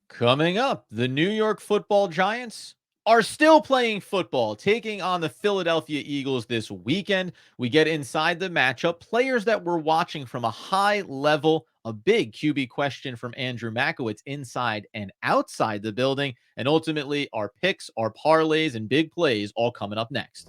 Coming up, the New York Football Giants are still playing football, taking on the Philadelphia Eagles this weekend. We get inside the matchup, players that we're watching from a high level, a big QB question from Andrew Makowitz inside and outside the building, and ultimately our picks, our parlays, and big plays all coming up next.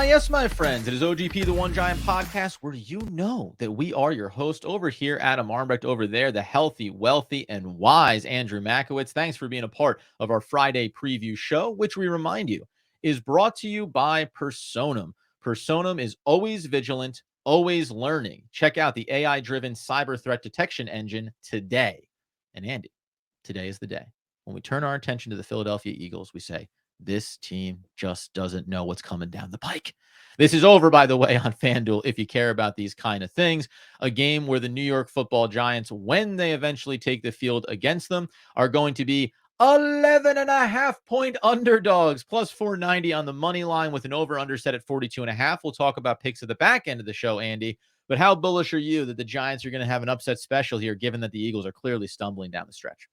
Yes, my friends. It is OGP, the One Giant Podcast, where you know that we are your host. Over here, Adam Armbrecht. Over there, the healthy, wealthy, and wise Andrew Makowitz. Thanks for being a part of our Friday preview show, which we remind you is brought to you by Personam. Personam is always vigilant, always learning. Check out the AI-driven cyber threat detection engine today. And Andy, today is the day. When we turn our attention to the Philadelphia Eagles, we say, this team just doesn't know what's coming down the pike. This is over, by the way, on FanDuel, if you care about these kind of things. A game where the New York Football Giants, when they eventually take the field against them, are going to be 11.5-point underdogs, plus 490 on the money line with an over-under set at 42.5. We'll talk about picks at the back end of the show, Andy. But how bullish are you that the Giants are going to have an upset special here, given that the Eagles are clearly stumbling down the stretch?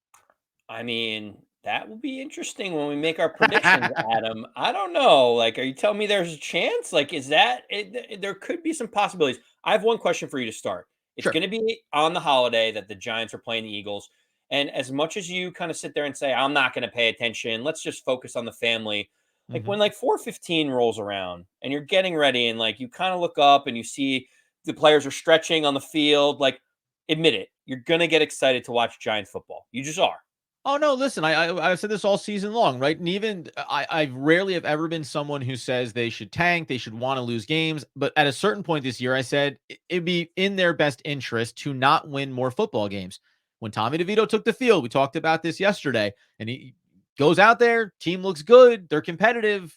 I mean, that will be interesting when we make our predictions, Adam. I don't know. Like, are you telling me there's a chance? Like, is that it, there could be some possibilities? I have one question for you to start. It's Sure. going to be on the holiday that the Giants are playing the Eagles. And as much as you kind of sit there and say, I'm not going to pay attention, let's just focus on the family. Like, Mm-hmm. when like 4:15 rolls around and you're getting ready and like you kind of look up and you see the players are stretching on the field, like, admit it, you're going to get excited to watch Giants football. You just are. Oh no, listen, I've said this all season long, right? And even I rarely have ever been someone who says they should tank, they should want to lose games. But at a certain point this year, I said it'd be in their best interest to not win more football games. When Tommy DeVito took the field, we talked about this yesterday, and he goes out there, team looks good, they're competitive.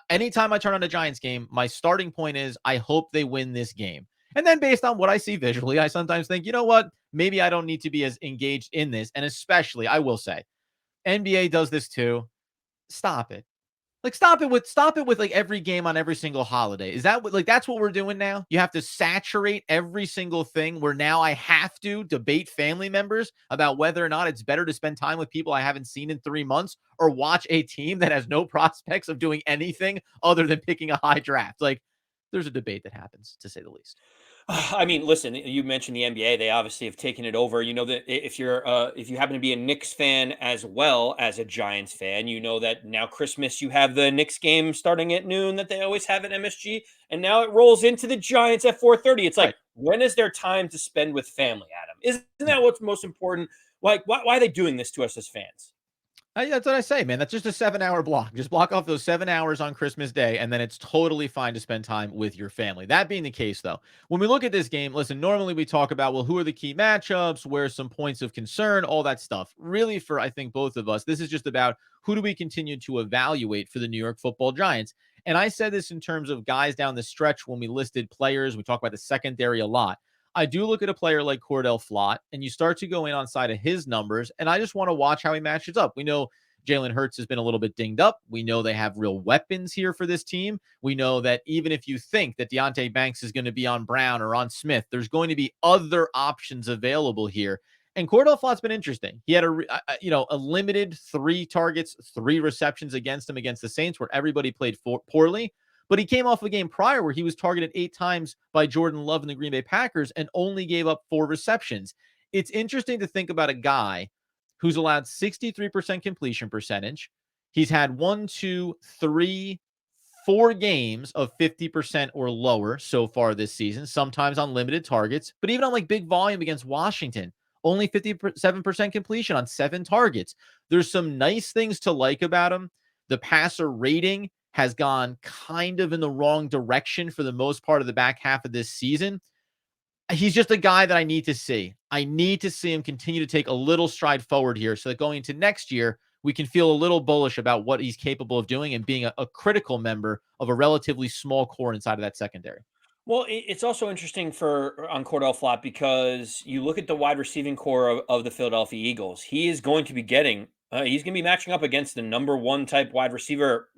Anytime I turn on a Giants game, my starting point is I hope they win this game. And then based on what I see visually, I sometimes think, you know what? Maybe I don't need to be as engaged in this. And especially, I will say, NBA does this too. Stop it. Like stop it with like every game on every single holiday. Is that what like that's what we're doing now? You have to saturate every single thing where now I have to debate family members about whether or not it's better to spend time with people I haven't seen in 3 months or watch a team that has no prospects of doing anything other than picking a high draft. Like there's a debate that happens, to say the least. I mean, listen, you mentioned the NBA. They obviously have taken it over. You know that if you happen to be a Knicks fan as well as a Giants fan, you know that now Christmas you have the Knicks game starting at noon that they always have at MSG, and now it rolls into the Giants at 4:30. It's like, Right. when is there time to spend with family, Adam? Isn't Yeah. that what's most important? Like, why are they doing this to us as fans? That's what I say, man. That's just a 7-hour block. Just block off those 7 hours on Christmas Day, and then it's totally fine to spend time with your family. That being the case, though, when we look at this game, listen, normally we talk about, well, who are the key matchups, where some points of concern, all that stuff. Really, for I think both of us, this is just about who do we continue to evaluate for the New York Football Giants. And I said this in terms of guys down the stretch when we listed players. We talk about the secondary a lot. I do look at a player like Cordell Flott, and you start to go in on side of his numbers, and I just want to watch how he matches up. We know Jalen Hurts has been a little bit dinged up. We know they have real weapons here for this team. We know that even if you think that Deonte Banks is going to be on Brown or on Smith, there's going to be other options available here. And Cordell Flott's been interesting. He had a limited 3 targets, 3 receptions against him against the Saints, where everybody played poorly. But he came off a game prior where he was targeted 8 times by Jordan Love and the Green Bay Packers and only gave up 4 receptions. It's interesting to think about a guy who's allowed 63% completion percentage. He's had 1, 2, 3, 4 games of 50% or lower so far this season, sometimes on limited targets, but even on like big volume against Washington, only 57% completion on 7 targets. There's some nice things to like about him. The passer rating has gone kind of in the wrong direction for the most part of the back half of this season. He's just a guy that I need to see. I need to see him continue to take a little stride forward here so that going into next year, we can feel a little bullish about what he's capable of doing and being a critical member of a relatively small core inside of that secondary. Well, it's also interesting for on Cordell Flott because you look at the wide receiving core of the Philadelphia Eagles. He is going to be getting. He's going to be matching up against the number one type wide receiver.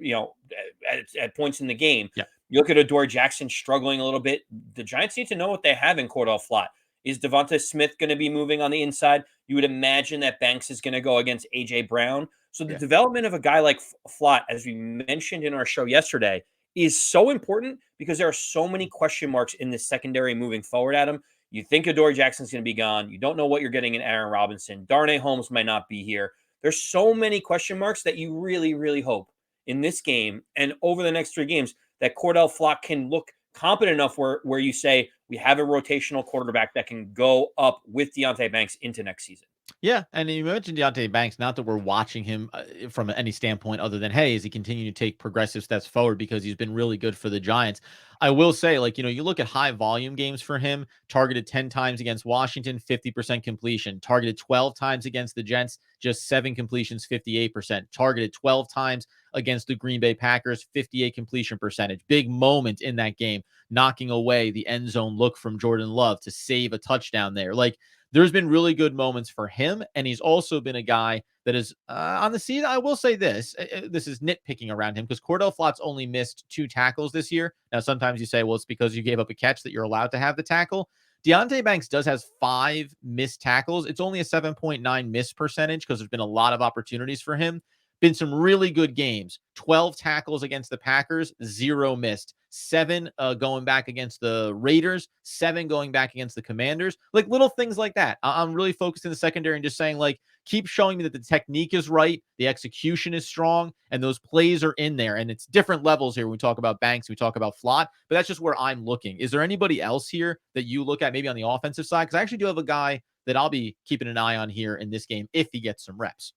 At points in the game. Yeah. You look at ADarius Jackson struggling a little bit. The Giants need to know what they have in Cordell Flott. Is Devonta Smith going to be moving on the inside? You would imagine that Banks is going to go against AJ Brown. So the Yeah. development of a guy like Flott, as we mentioned in our show yesterday, is so important because there are so many question marks in this secondary moving forward, Adam. You think ADarius Jackson's going to be gone. You don't know what you're getting in Aaron Robinson. Darnay Holmes might not be here. There's so many question marks that you really, really hope in this game and over the next 3 games that Cordell Flott can look competent enough where you say we have a rotational quarterback that can go up with Deontay Banks into next season. Yeah, and you mentioned Deontay Banks. Not that we're watching him from any standpoint other than, hey, is he continuing to take progressive steps forward because he's been really good for the Giants. I will say, like, you look at high volume games for him, targeted 10 times against Washington, 50% completion, targeted 12 times against the Jets, just 7 completions, 58%, targeted 12 times against the Green Bay Packers, 58 completion percentage. Big moment in that game, knocking away the end zone look from Jordan Love to save a touchdown there. Like, there's been really good moments for him, and he's also been a guy that is on the season. I will say this: this is nitpicking around him because Cordell Flott's only missed 2 tackles this year. Now, sometimes you say, well, it's because you gave up a catch that you're allowed to have the tackle. Deontay Banks has 5 missed tackles. It's only a 7.9 miss percentage because there's been a lot of opportunities for him. Been some really good games. 12 tackles against the Packers, 0 missed. 7 going back against the Raiders, 7 going back against the Commanders. Like little things like that. I'm really focused in the secondary and just saying, like, keep showing me that the technique is right, the execution is strong, and those plays are in there. And it's different levels here when we talk about Banks, we talk about Flott, but that's just where I'm looking. Is there anybody else here that you look at maybe on the offensive side? Because I actually do have a guy that I'll be keeping an eye on here in this game if he gets some reps.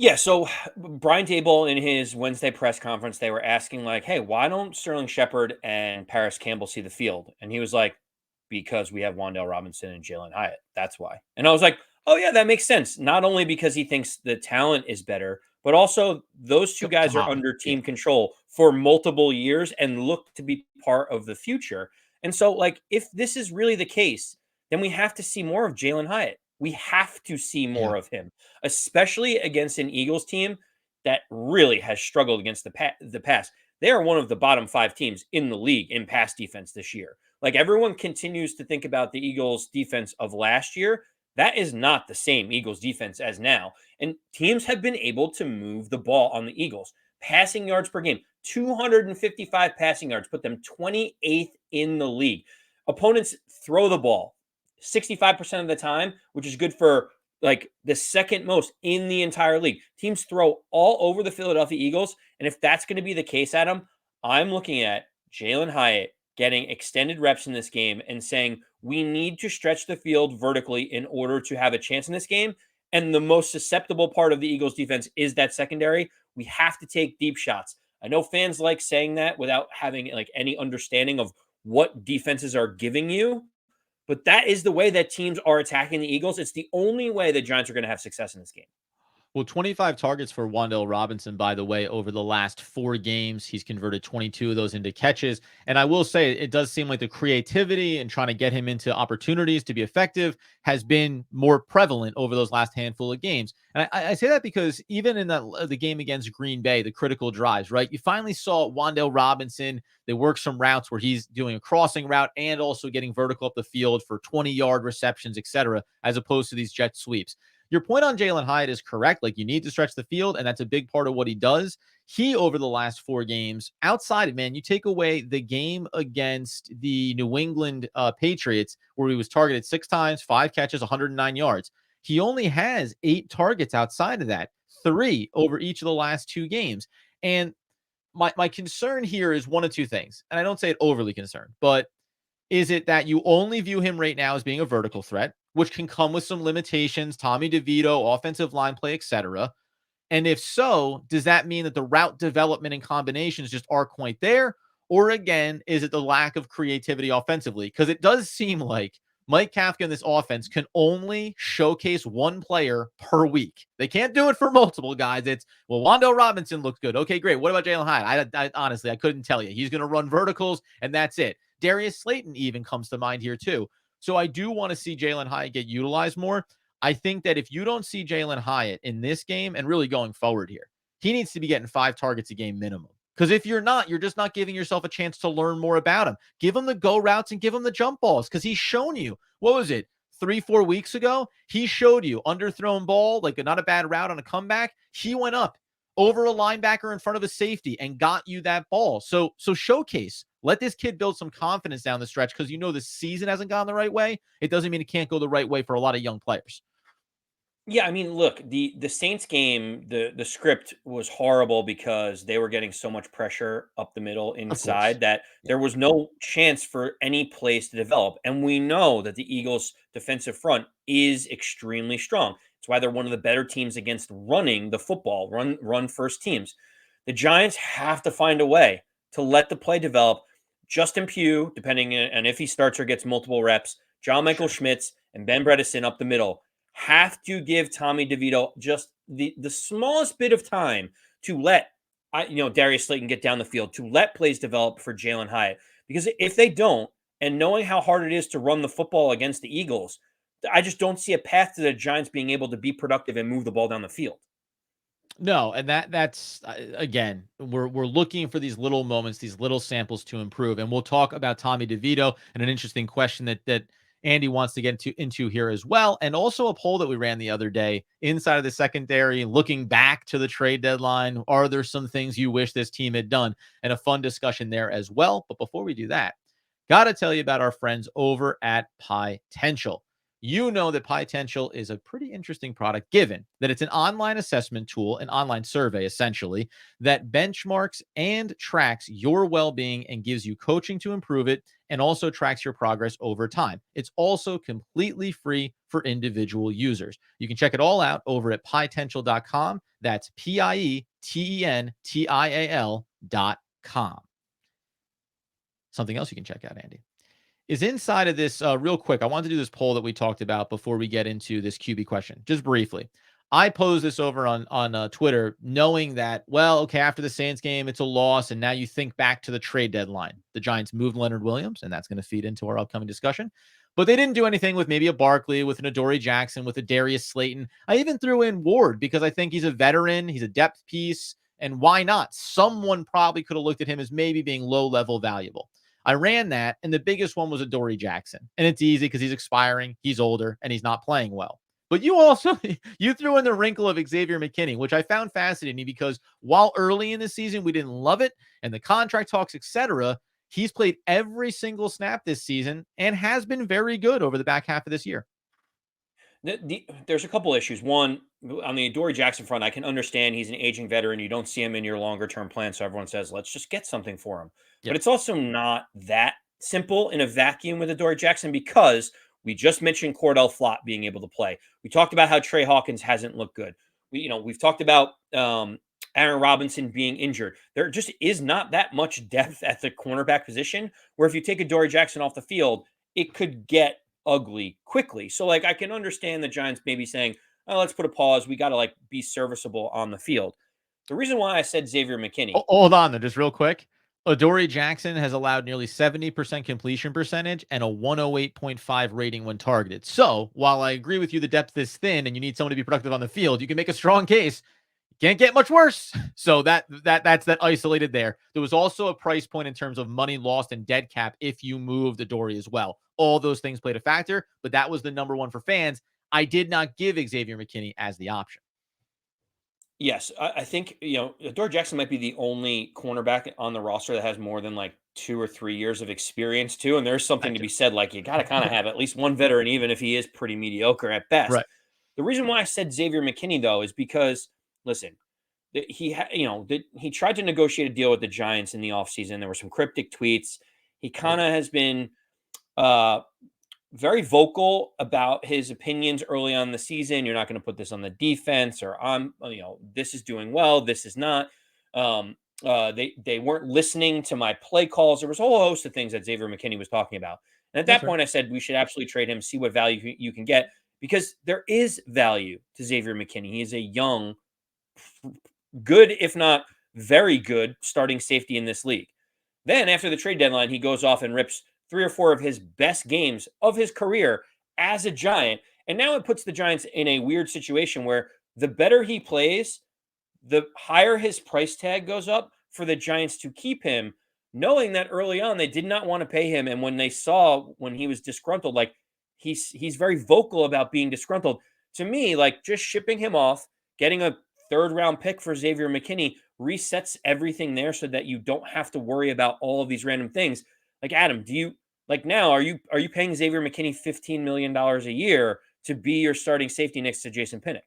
Yeah, so Brian Dable in his Wednesday press conference, they were asking like, "Hey, why don't Sterling Shepard and Paris Campbell see the field?" And he was like, "Because we have Wan'Dale Robinson and Jalen Hyatt. That's why." And I was like, "Oh yeah, that makes sense." Not only because he thinks the talent is better, but also those 2 guys are Combined. under Yeah. team control for multiple years and look to be part of the future. And so, like, if this is really the case, then we have to see more of Jalen Hyatt. We have to see Yeah. more of him, especially against an Eagles team that really has struggled against the pass. They are one of the bottom 5 teams in the league in pass defense this year. Like everyone continues to think about the Eagles defense of last year. That is not the same Eagles defense as now. And teams have been able to move the ball on the Eagles. Passing yards per game, 255 passing yards, put them 28th in the league. Opponents throw the ball 65% of the time, which is good for like the second most in the entire league. Teams throw all over the Philadelphia Eagles. And if that's going to be the case, Adam, I'm looking at Jalen Hyatt getting extended reps in this game and saying we need to stretch the field vertically in order to have a chance in this game. And the most susceptible part of the Eagles defense is that secondary. We have to take deep shots. I know fans like saying that without having like any understanding of what defenses are giving you, but that is the way that teams are attacking the Eagles. It's the only way the Giants are going to have success in this game. Well, 25 targets for Wan'Dale Robinson, by the way, over the last 4 games. He's converted 22 of those into catches. And I will say, it does seem like the creativity and trying to get him into opportunities to be effective has been more prevalent over those last handful of games. And I say that because even in the game against Green Bay, the critical drives, right? You finally saw Wan'Dale Robinson. They work some routes where he's doing a crossing route and also getting vertical up the field for 20-yard receptions, etc., as opposed to these jet sweeps. Your point on Jalen Hyatt is correct. Like, you need to stretch the field, and that's a big part of what he does. He, over the last 4 games, outside of, man, you take away the game against the New England Patriots, where he was targeted 6 times, 5 catches, 109 yards. He only has 8 targets outside of that, 3 over each of the last 2 games. And my concern here is one of 2 things. And I don't say it overly concerned, but is it that you only view him right now as being a vertical threat, which can come with some limitations, Tommy DeVito, offensive line play, etc.? And if so, does that mean that the route development and combinations just aren't quite there? Or again, is it the lack of creativity offensively? Because it does seem like Mike Kafka in this offense can only showcase one player per week. They can't do it for multiple guys. It's, well, Wan'Dale Robinson looks good. Okay, great. What about Jalen Hyatt? I honestly, I couldn't tell you. He's going to run verticals, and that's it. Darius Slayton even comes to mind here too. So I do want to see Jalen Hyatt get utilized more. I think that if you don't see Jalen Hyatt in this game and really going forward here, he needs to be getting 5 targets a game minimum. Because if you're not, you're just not giving yourself a chance to learn more about him. Give him the go routes and give him the jump balls because he's shown you. What was it? 3-4 weeks ago, he showed you underthrown ball, like not a bad route on a comeback. He went up over a linebacker in front of a safety and got you that ball. So showcase. Let this kid build some confidence down the stretch because you know the season hasn't gone the right way. It doesn't mean it can't go the right way for a lot of young players. Yeah, I mean, look, the Saints game, the script was horrible because they were getting so much pressure up the middle Of course. inside that Yeah. there was no chance for any plays to develop. And we know that the Eagles' defensive front is extremely strong. It's why they're one of the better teams against running the football, run first teams. The Giants have to find a way to let the play develop. Justin Pugh, depending on if he starts or gets multiple reps, John Michael Sure. Schmitz and Ben Bredesen up the middle have to give Tommy DeVito just the smallest bit of time to let Darius Slayton get down the field, to let plays develop for Jalen Hyatt. Because if they don't, and knowing how hard it is to run the football against the Eagles, I just don't see a path to the Giants being able to be productive and move the ball down the field. No, and that's again, we're looking for these little moments, these little samples to improve, and we'll talk about Tommy DeVito and an interesting question that Andy wants to get into here as well, and also a poll that we ran the other day inside of the secondary, looking back to the trade deadline. Are there some things you wish this team had done? And a fun discussion there as well. But before we do that, got to tell you about our friends over at Potential. You know that Potential is a pretty interesting product given that it's an online assessment tool, an online survey essentially, that benchmarks and tracks your well-being and gives you coaching to improve it and also tracks your progress over time. It's also completely free for individual users. You can check it all out over at Potential.com. That's Pietential.com. Something else you can check out, Andy, is inside of this real quick. I wanted to do this poll that we talked about before we get into this QB question, just briefly. I posed this over on Twitter, knowing that, well, okay, after the Saints game, it's a loss, and now you think back to the trade deadline. The Giants moved Leonard Williams, and that's going to feed into our upcoming discussion. But they didn't do anything with maybe a Barkley, with an ADarius Jackson, with a Darius Slayton. I even threw in Ward because I think he's a veteran, he's a depth piece, and why not? Someone probably could have looked at him as maybe being low-level valuable. I ran that, and the biggest one was ADarius Jackson. And it's easy because he's expiring, he's older, and he's not playing well. But you also you threw in the wrinkle of Xavier Mckenna, which I found fascinating because while early in the season we didn't love it and the contract talks, etc., he's played every single snap this season and has been very good over the back half of this year. There's a couple issues. One, on the ADarius Jackson front, I can understand he's an aging veteran. You don't see him in your longer term plan. So everyone says, let's just get something for him. But Yep. it's also not that simple in a vacuum with ADarius Jackson because we just mentioned Cordell Flott being able to play. We talked about how Trey Hawkins hasn't looked good. We've talked about Aaron Robinson being injured. There just is not that much depth at the cornerback position where if you take ADarius Jackson off the field, it could get ugly quickly. So like I can understand the Giants maybe saying, "Oh, let's put a pause. We got to like be serviceable on the field." The reason why I said Xavier McKinney. Hold on, though, just real quick. ADarius Jackson has allowed nearly 70% completion percentage and a 108.5 rating when targeted. So while I agree with you, the depth is thin and you need someone to be productive on the field, you can make a strong case. Can't get much worse. So that's that isolated there. There was also a price point in terms of money lost and dead cap if you moved ADarius as well. All those things played a factor, but that was the number one for fans. I did not give Xavier McKinney as the option. Yes, I think ADarius Jackson might be the only cornerback on the roster that has more than like 2 or 3 years of experience too. And there's something That to too. be said. Like you got to kind of have at least one veteran, even if he is pretty mediocre at best. Right. The reason why I said Xavier McKinney though is because listen, he tried to negotiate a deal with the Giants in the offseason. There were some cryptic tweets. He kind of has been uh, very vocal about his opinions early on in the season. You're not going to put this on the defense, or this is doing well, this is not. They weren't listening to my play calls. There was a whole host of things that Xavier McKinney was talking about. And at That's that right. point, I said we should absolutely trade him, see what value you can get, because there is value to Xavier McKinney. He is a young, good, if not very good, starting safety in this league. Then after the trade deadline, he goes off and rips 3 or 4 of his best games of his career as a Giant. And now it puts the Giants in a weird situation where the better he plays, the higher his price tag goes up for the Giants to keep him, knowing that early on they did not want to pay him. And when they saw when he was disgruntled, like he's very vocal about being disgruntled. To me, like just shipping him off, getting a third round pick for Xavier McKinney resets everything there so that you don't have to worry about all of these random things. Like Adam, do you like now are you paying Xavier McKinney $15 million a year to be your starting safety next to Jason Pinnock?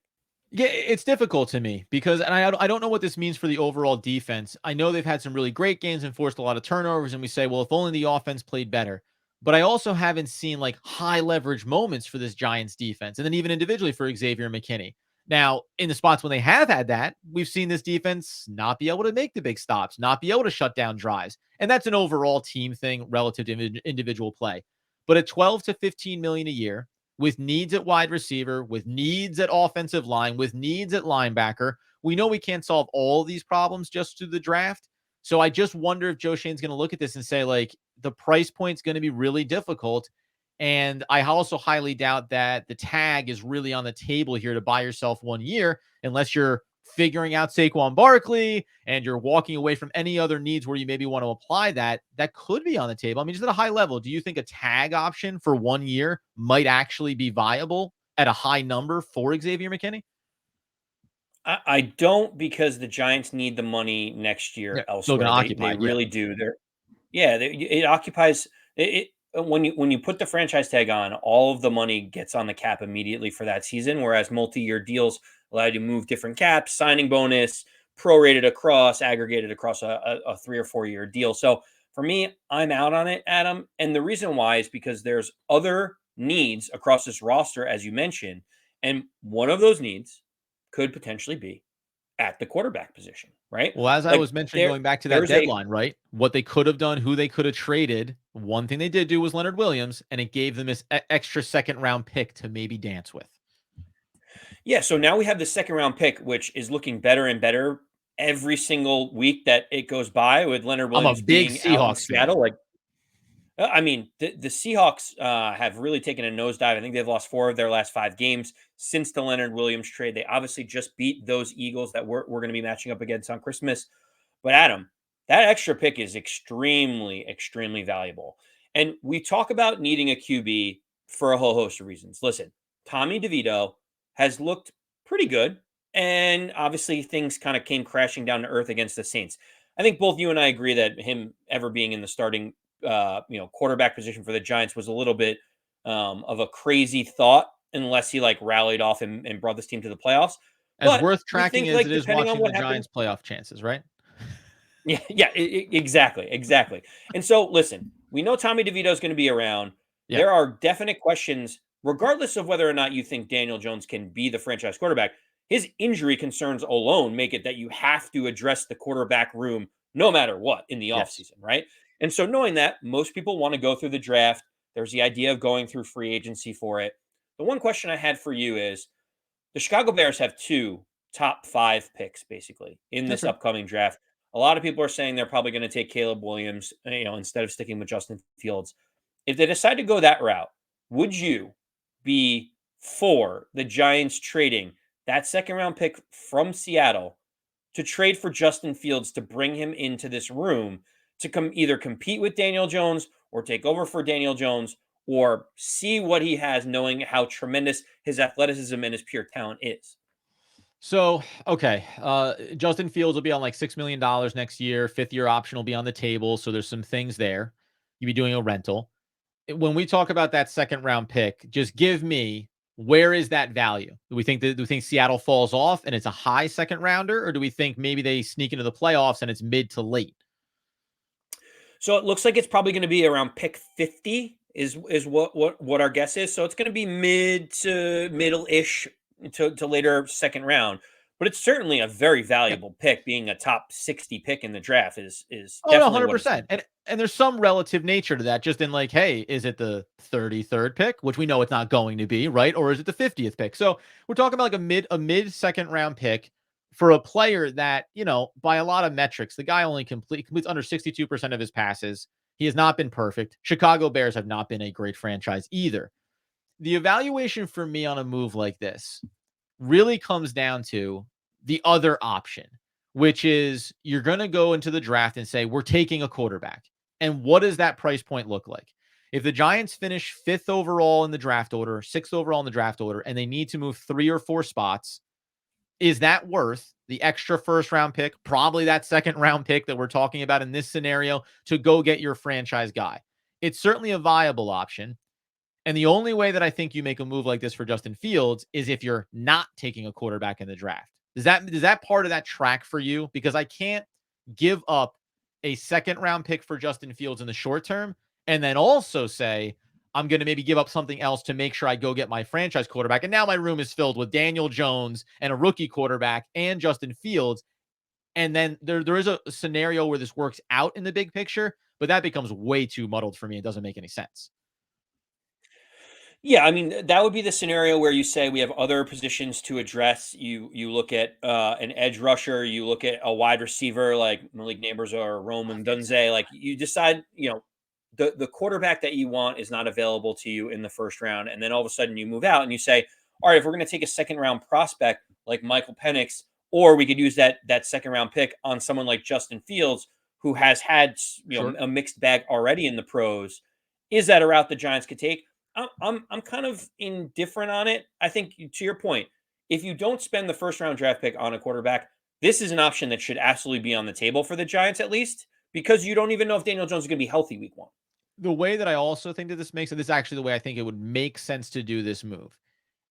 Yeah, it's difficult to me because, and I don't know what this means for the overall defense. I know they've had some really great games and forced a lot of turnovers, and we say, well, if only the offense played better. But I also haven't seen like high leverage moments for this Giants defense, and then even individually for Xavier McKinney. Now, in the spots when they have had that, we've seen this defense not be able to make the big stops, not be able to shut down drives, and that's an overall team thing relative to individual play. But at 12 to 15 million a year, with needs at wide receiver, with needs at offensive line, with needs at linebacker. We know we can't solve all these problems just through the draft. So I just wonder if Joe Shane's going to look at this and say, like, the price point's going to be really difficult. And I also highly doubt that the tag is really on the table here to buy yourself 1 year, unless you're figuring out Saquon Barkley and you're walking away from any other needs where you maybe want to apply that. That could be on the table. I mean, just at a high level, do you think a tag option for 1 year might actually be viable at a high number for Xavier McKinney? I don't, because the Giants need the money next Yeah, year still going elsewhere. to They occupy it. Yeah. really do. It occupies when you put the franchise tag on, all of the money gets on the cap immediately for that season. Whereas multi-year deals allow you to move different caps, signing bonus, prorated across, aggregated across a 3 or 4 year deal. So for me, I'm out on it, Adam. And the reason why is because there's other needs across this roster, as you mentioned, and one of those needs could potentially be at the quarterback position, right? Well, as I Like was mentioning, going back to that there's a deadline, right? What they could have done, who they could have traded. One thing they did do was Leonard Williams, and it gave them this extra second round pick to maybe dance with. Yeah, so now we have the second round pick, which is looking better and better every single week that it goes by with Leonard I'm a Williams big being out in Seahawks fan. Seattle. Like, I mean, the Seahawks have really taken a nosedive. I think they've lost 4 of their last 5 games since the Leonard Williams trade. They obviously just beat those Eagles that we're going to be matching up against on Christmas. But Adam, that extra pick is extremely, extremely valuable. And we talk about needing a QB for a whole host of reasons. Listen, Tommy DeVito has looked pretty good. And obviously, things kind of came crashing down to earth against the Saints. I think both you and I agree that him ever being in the starting, quarterback position for the Giants was a little bit of a crazy thought, unless he like rallied off and brought this team to the playoffs. As But worth we tracking think as like it is depending on watching the what happens. Giants' playoff chances, right? Yeah, yeah, exactly, exactly. And so, listen, we know Tommy DeVito is going to be around. Yeah. There are definite questions, regardless of whether or not you think Daniel Jones can be the franchise quarterback. His injury concerns alone make it that you have to address the quarterback room no matter what in the Yes. offseason, right? And so, knowing that, most people want to go through the draft. There's the idea of going through free agency for it. The one question I had for you is the Chicago Bears have 2 top 5 picks basically in That's this right. upcoming draft. A lot of people are saying they're probably going to take Caleb Williams, instead of sticking with Justin Fields. If they decide to go that route, would you be for the Giants trading that second round pick from Seattle to trade for Justin Fields to bring him into this room to either compete with Daniel Jones or take over for Daniel Jones or see what he has, knowing how tremendous his athleticism and his pure talent is? So, okay. Justin Fields will be on like $6 million next year. Fifth year option will be on the table. So there's some things there. You'd be doing a rental. When we talk about that second round pick, just give me where is that value? Do we think Seattle falls off and it's a high second rounder, or do we think maybe they sneak into the playoffs and it's mid to late? So it looks like it's probably going to be around pick 50 is what our guess is. So it's going to be mid to middle ish to later second round. But it's certainly a very Yeah. valuable pick. Being a top 60 pick in the draft is Oh, no, definitely what it's 100%. And there's some relative nature to that, just in like, hey, is it the 33rd pick, which we know it's not going to be, right? Or is it the 50th pick? So we're talking about like a mid second round pick for a player that, by a lot of metrics, the guy only completes under 62% of his passes. He has not been perfect. Chicago Bears have not been a great franchise either. The evaluation for me on a move like this really comes down to the other option, which is you're going to go into the draft and say, we're taking a quarterback. And what does that price point look like? If the Giants finish fifth overall in the draft order, sixth overall in the draft order, and they need to move 3 or 4 spots, is that worth the extra first round pick, probably that second round pick that we're talking about in this scenario, to go get your franchise guy? It's certainly a viable option. And the only way that I think you make a move like this for Justin Fields is if you're not taking a quarterback in the draft. Does that part of that track for you? Because I can't give up a second round pick for Justin Fields in the short term and then also say I'm going to maybe give up something else to make sure I go get my franchise quarterback. And now my room is filled with Daniel Jones and a rookie quarterback and Justin Fields. And then there is a scenario where this works out in the big picture, but that becomes way too muddled for me. It doesn't make any sense. Yeah, I mean, that would be the scenario where you say we have other positions to address. You look at an edge rusher, you look at a wide receiver like Malik Neighbors or Roman Dunze. Like you decide, the quarterback that you want is not available to you in the first round, and then all of a sudden you move out and you say, all right, if we're going to take a second round prospect like Michael Penix, or we could use that second round pick on someone like Justin Fields, who has had Sure. a mixed bag already in the pros. Is that a route the Giants could take? I'm kind of indifferent on it. I think to your point, if you don't spend the first round draft pick on a quarterback, this is an option that should absolutely be on the table for the Giants at least, because you don't even know if Daniel Jones is going to be healthy week 1. The way that I also think that this makes it, this is actually the way I think it would make sense to do this move,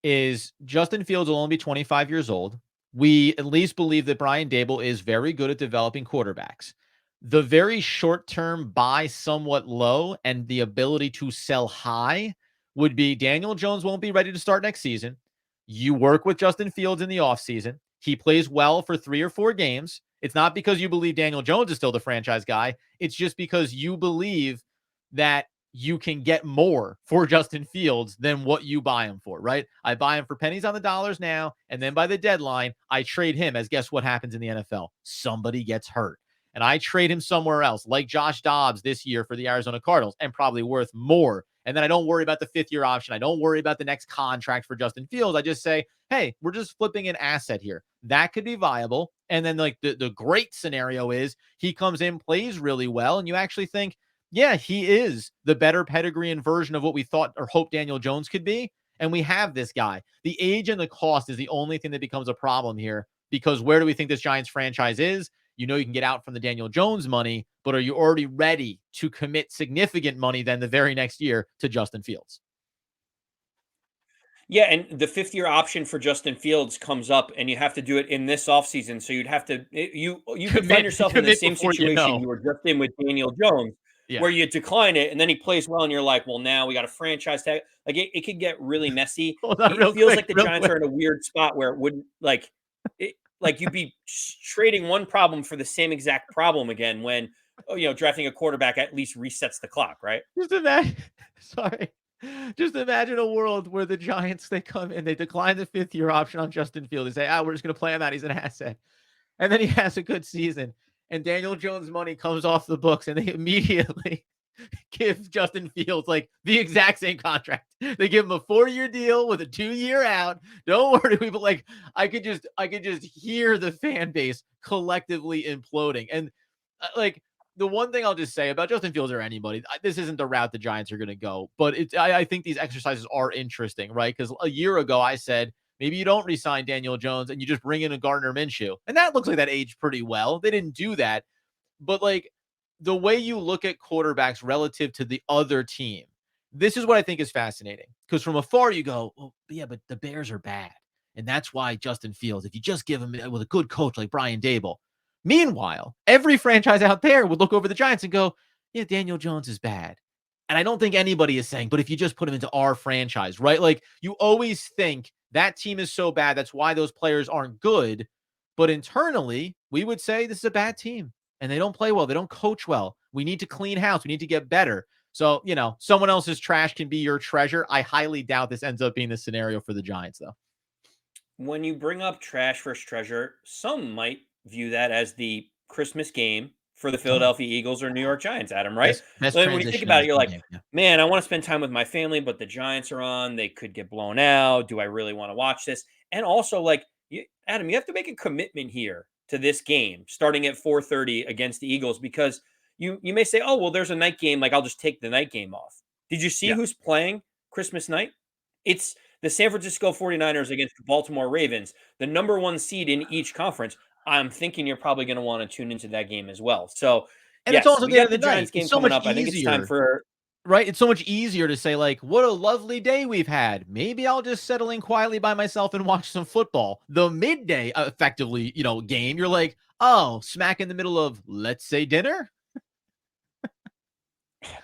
is Justin Fields will only be 25 years old. We at least believe that Brian Dable is very good at developing quarterbacks. The very short term buy somewhat low and the ability to sell high would be Daniel Jones won't be ready to start next season. You work with Justin Fields in the offseason. He plays well for 3 or 4 games. It's not because you believe Daniel Jones is still the franchise guy. It's just because you believe that you can get more for Justin Fields than what you buy him for, right? I buy him for pennies on the dollars now, and then by the deadline, I trade him as guess what happens in the NFL? Somebody gets hurt. And I trade him somewhere else, like Josh Dobbs this year for the Arizona Cardinals, and probably worth more. And then I don't worry about the 5th-year option. I don't worry about the next contract for Justin Fields. I just say, hey, we're just flipping an asset here. That could be viable. And then like the great scenario is he comes in, plays really well, and you actually think, yeah, he is the better pedigree and version of what we thought or hoped Daniel Jones could be. And we have this guy. The age and the cost is the only thing that becomes a problem here, because where do we think this Giants franchise is? You know, you can get out from the Daniel Jones money, but are you already ready to commit significant money then the very next year to Justin Fields? Yeah, and the 5th-year option for Justin Fields comes up, and you have to do it in this offseason. So you'd have to you could find Commit, yourself in the commit same before you situation know. you were just in with Daniel Jones, Yeah. where you decline it, and then he plays well, and you're like, well, now we got a franchise tag. Like it could get really messy. Hold on, It real feels quick, like the real Giants quick. are in a weird spot where it wouldn't like you'd be trading one problem for the same exact problem again when drafting a quarterback at least resets the clock, right? Just imagine, sorry. Just imagine a world where the Giants, they come and they decline the 5th-year option on Justin Fields. They say, we're just going to play him out. He's an asset. And then he has a good season. And Daniel Jones' money comes off the books, and they immediately give Justin Fields like the exact same contract. They give him a 4-year deal with a 2-year out. Don't worry, people. Like I could just hear the fan base collectively imploding. And like the one thing I'll just say about Justin Fields or anybody, this isn't the route the Giants are going to go, but I think these exercises are interesting, right? Because a year ago I said maybe you don't re-sign Daniel Jones and you just bring in a Gardner Minshew, and that looks like that aged pretty well. They didn't do that, but like the way you look at quarterbacks relative to the other team, this is what I think is fascinating. Because from afar you go, oh yeah, but the Bears are bad, and that's why Justin Fields, if you just give him with a good coach like Brian Dable. Meanwhile, every franchise out there would look over the Giants and go, yeah, Daniel Jones is bad. And I don't think anybody is saying, but if you just put him into our franchise, right? Like you always think that team is so bad. That's why those players aren't good. But internally, we would say this is a bad team and they don't play well. They don't coach well. We need to clean house. We need to get better. So, someone else's trash can be your treasure. I highly doubt this ends up being the scenario for the Giants, though. When you bring up trash versus treasure, some might view that as the Christmas game for the Totally. Philadelphia Eagles or New York Giants, Adam, right? Best Then when you think transition about in it, you're in like, game. Yeah. man, I want to spend time with my family, but the Giants are on. They could get blown out. Do I really want to watch this? And also, like, Adam, you have to make a commitment here to this game starting at 4:30 against the Eagles because you may say, oh, well, there's a night game. Like, I'll just take the night game off. Did you see Yeah. who's playing Christmas night? It's the San Francisco 49ers against the Baltimore Ravens, the number one seed in each conference. I'm thinking you're probably going to want to tune into that game as well. So, And it's yes, also we the end of got the the Giants night. game It's so coming much up. I think it's time easier, for right? It's so much easier to say, like, what a lovely day we've had. Maybe I'll just settle in quietly by myself and watch some football. The midday, effectively, game, you're like, oh, smack in the middle of, let's say, dinner.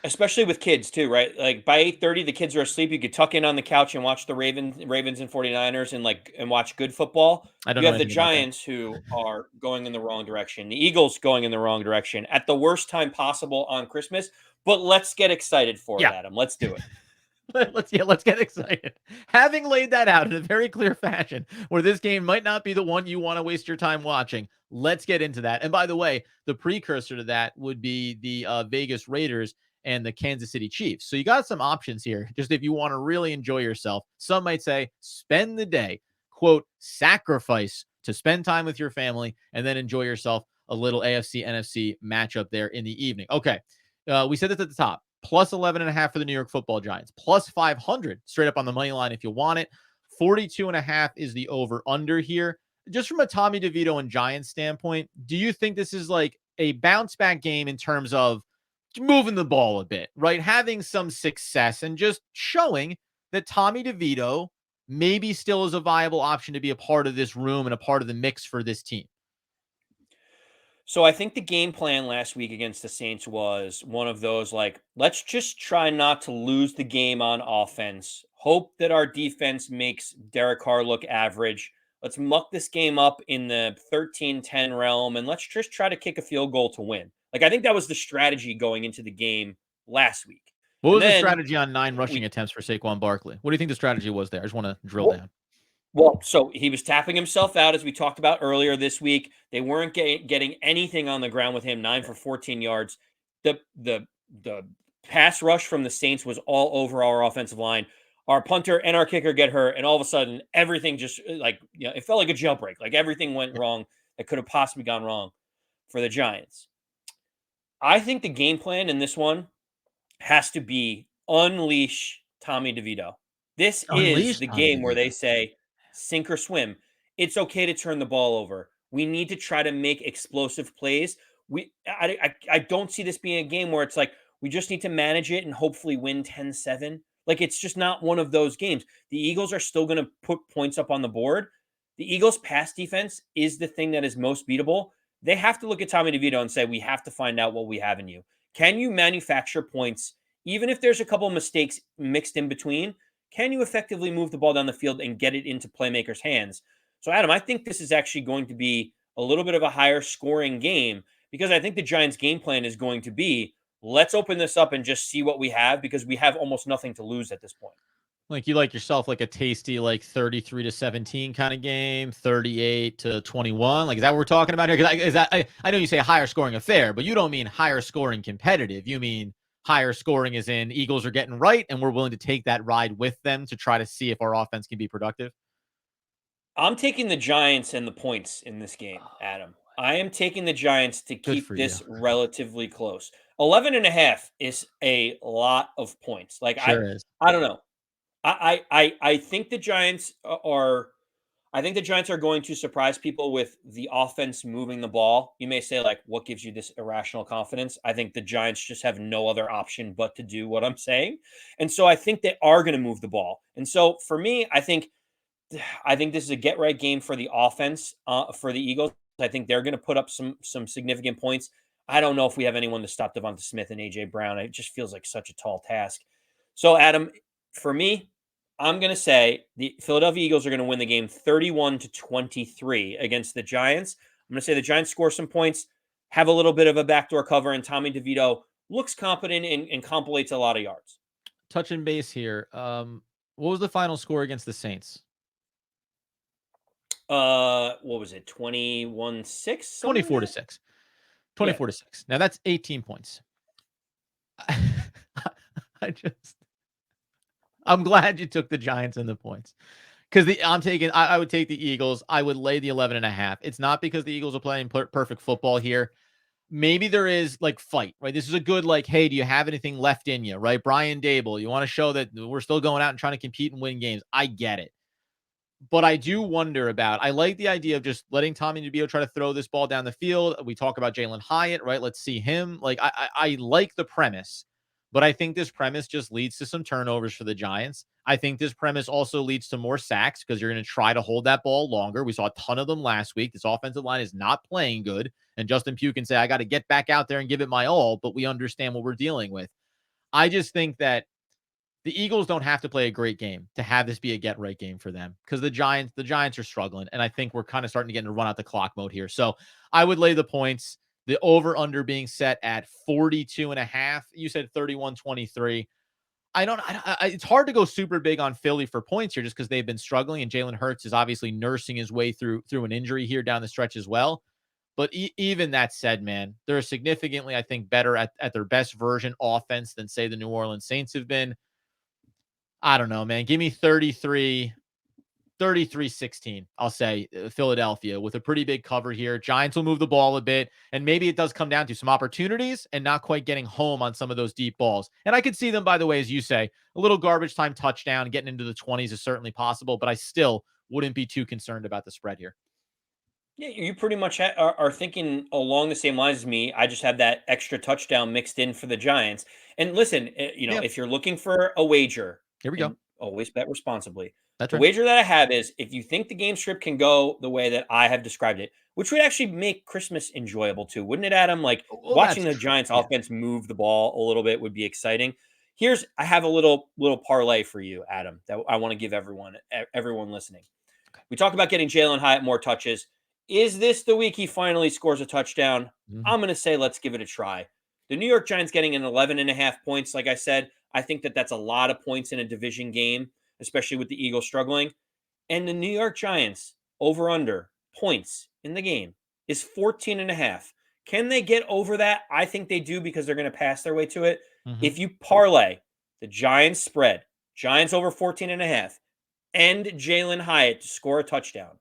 especially with kids too, right? Like by 8:30 the kids are asleep. You could tuck in on the couch and watch the Ravens and 49ers and watch good football. I don't You know have the anything about that. Giants who are going in the wrong direction. The Eagles going in the wrong direction at the worst time possible on Christmas. But let's get excited for it, Yeah. Adam. Let's do it. Let's get excited. Having laid that out in a very clear fashion, where this game might not be the one you want to waste your time watching, let's get into that. And by the way, the precursor to that would be the Vegas Raiders and the Kansas City Chiefs. So you got some options here, just if you want to really enjoy yourself. Some might say spend the day, quote, sacrifice to spend time with your family, and then enjoy yourself a little AFC NFC matchup there in the evening. Okay. We said this at the top. Plus 11.5 for the New York Football Giants. Plus 500 straight up on the money line if you want it. 42.5 is the over under here. Just from a Tommy DeVito and Giants standpoint, do you think this is like a bounce back game in terms of moving the ball a bit, right? Having some success and just showing that Tommy DeVito maybe still is a viable option to be a part of this room and a part of the mix for this team? So I think the game plan last week against the Saints was one of those like, let's just try not to lose the game on offense. Hope that our defense makes Derek Carr look average. Let's muck this game up in the 13-10 realm and let's just try to kick a field goal to win. Like I think that was the strategy going into the game last week. What And was the then strategy on 9 rushing we attempts for Saquon Barkley? What do you think the strategy was there? I just want to drill well, down. Well, so he was tapping himself out, as we talked about earlier this week. They weren't getting anything on the ground with him. 9 for 14 yards. The pass rush from the Saints was all over our offensive line. Our punter and our kicker get hurt, and all of a sudden, everything just it felt like a jailbreak. Like everything went wrong that could have possibly gone wrong for the Giants. I think the game plan in this one has to be unleash Tommy DeVito. This is Unleash the Tommy game where they DeVito. say sink or swim. It's okay to turn the ball over. We need to try to make explosive plays. I don't see this being a game where it's like we just need to manage it and hopefully win 10-7. Like it's just not one of those games. The Eagles are still going to put points up on the board. The Eagles pass defense is the thing that is most beatable. They have to look at Tommy DeVito and say, we have to find out what we have in you. Can you manufacture points, even if there's a couple of mistakes mixed in between? Can you effectively move the ball down the field and get it into playmakers' hands? So, Adam, I think this is actually going to be a little bit of a higher scoring game because I think the Giants' game plan is going to be let's open this up and just see what we have because we have almost nothing to lose at this point. Like you like yourself like a tasty like 33-17 kind of game, 38-21. Like is that what we're talking about here? Because I know you say higher scoring affair, but you don't mean higher scoring competitive. You mean higher scoring as in Eagles are getting right and we're willing to take that ride with them to try to see if our offense can be productive. I'm taking the Giants and the points in this game, Adam. I am taking the Giants to Good keep for you. this relatively close. 11.5 is a lot of points. Like Sure is. I don't know. I think the Giants are I think the Giants are going to surprise people with the offense moving the ball. You may say like what gives you this irrational confidence? I think the Giants just have no other option but to do what I'm saying. And so I think they are going to move the ball. And so for me, I think this is a get right game for the offense for the Eagles. I think they're going to put up some significant points. I don't know if we have anyone to stop Devonta Smith and AJ Brown. It just feels like such a tall task. So, Adam, for me, I'm going to say the Philadelphia Eagles are going to win the game 31-23 against the Giants. I'm going to say the Giants score some points, have a little bit of a backdoor cover, and Tommy DeVito looks competent and compilates a lot of yards. Touching base here. What was the final score against the Saints? What was it? 21-6, something like 24 to that? 6. Yeah. 24-6. Now that's 18 points. I'm glad you took the Giants and the points. Because I would take the Eagles. I would lay the 11.5. It's not because the Eagles are playing perfect football here. Maybe there is like fight, right? This is a good, like, hey, do you have anything left in you, right? Brian Dable, you want to show that we're still going out and trying to compete and win games. I get it. But I do wonder I like the idea of just letting Tommy DeVito try to throw this ball down the field. We talk about Jalen Hyatt, right? Let's see him. Like, I like the premise, but I think this premise just leads to some turnovers for the Giants. I think this premise also leads to more sacks because you're going to try to hold that ball longer. We saw a ton of them last week. This offensive line is not playing good. And Justin Pugh can say, I got to get back out there and give it my all, but we understand what we're dealing with. I just think that the Eagles don't have to play a great game to have this be a get right game for them because the Giants are struggling. And I think we're kind of starting to get into run out the clock mode here. So I would lay the points, the over under being set at 42.5. You said 31-23. It's hard to go super big on Philly for points here just because they've been struggling. And Jalen Hurts is obviously nursing his way through an injury here down the stretch as well. But even that said, man, they're significantly, I think, better at their best version offense than, say, the New Orleans Saints have been. I don't know, man. Give me 33-16. I'll say Philadelphia with a pretty big cover here. Giants will move the ball a bit, and maybe it does come down to some opportunities and not quite getting home on some of those deep balls. And I could see them, by the way, as you say, a little garbage time touchdown, getting into the 20s is certainly possible, but I still wouldn't be too concerned about the spread here. Yeah, you pretty much are thinking along the same lines as me. I just have that extra touchdown mixed in for the Giants. And listen, Yeah, if you're looking for a wager, here we go. and always bet responsibly, That's the right. wager that I have is if you think the game script can go the way that I have described it, which would actually make Christmas enjoyable too, wouldn't it, Adam? Like Well, watching that's the true. Giants Yeah. offense move the ball a little bit would be exciting. I have a little parlay for you, Adam, that I want to give everyone listening. Okay. We talked about getting Jalen Hyatt more touches. Is this the week he finally scores a touchdown? Mhm. I'm going to say let's give it a try. The New York Giants getting an 11.5 points, like I said, I think that's a lot of points in a division game, especially with the Eagles struggling. And the New York Giants over under points in the game is 14.5. Can they get over that? I think they do because they're going to pass their way to it. Mhm. If you parlay the Giants spread, Giants over 14.5, and Jalen Hyatt to score a touchdown,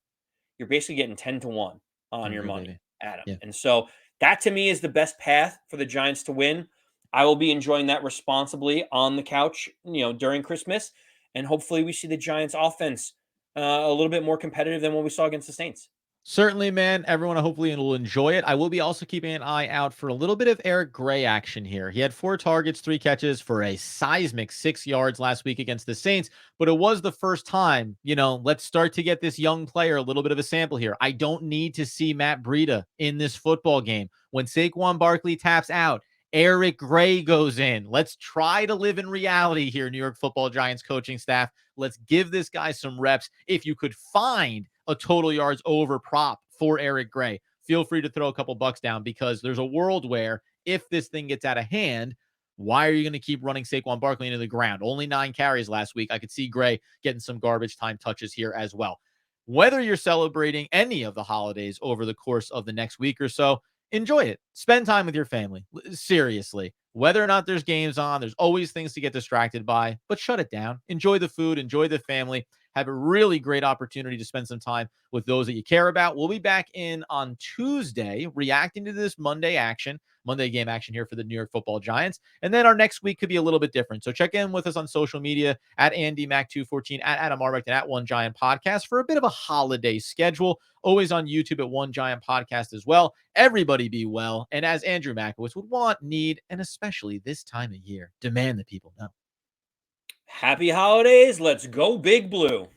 you're basically getting 10-1 on There we your go, money, baby. Adam. Yeah. And so that to me is the best path for the Giants to win. I will be enjoying that responsibly on the couch, during Christmas. And hopefully we see the Giants offense a little bit more competitive than what we saw against the Saints. Certainly, man. Everyone hopefully will enjoy it. I will be also keeping an eye out for a little bit of Eric Gray action here. He had 4 targets, 3 catches for a seismic 6 yards last week against the Saints, but it was the first time, let's start to get this young player a little bit of a sample here. I don't need to see Matt Breida in this football game. When Saquon Barkley taps out, Eric Gray goes in. Let's try to live in reality here, New York Football Giants coaching staff. Let's give this guy some reps. If you could find a total yards over prop for Eric Gray, feel free to throw a couple bucks down because there's a world where if this thing gets out of hand, why are you going to keep running Saquon Barkley into the ground? Only 9 carries last week. I could see Gray getting some garbage time touches here as well. Whether you're celebrating any of the holidays over the course of the next week or so, enjoy it. Spend time with your family. Seriously. Whether or not there's games on, there's always things to get distracted by, but shut it down. Enjoy the food, enjoy the family. Have a really great opportunity to spend some time with those that you care about. We'll be back in on Tuesday reacting to this Monday game action here for the New York Football Giants. And then our next week could be a little bit different. So check in with us on social media at AndyMac214, at Adam Arbrecht, and at One Giant Podcast for a bit of a holiday schedule. Always on YouTube at One Giant Podcast as well. Everybody be well. And as Andrew Makowitz would want, need, and especially this time of year, demand that people know. Happy holidays. Let's go Big Blue.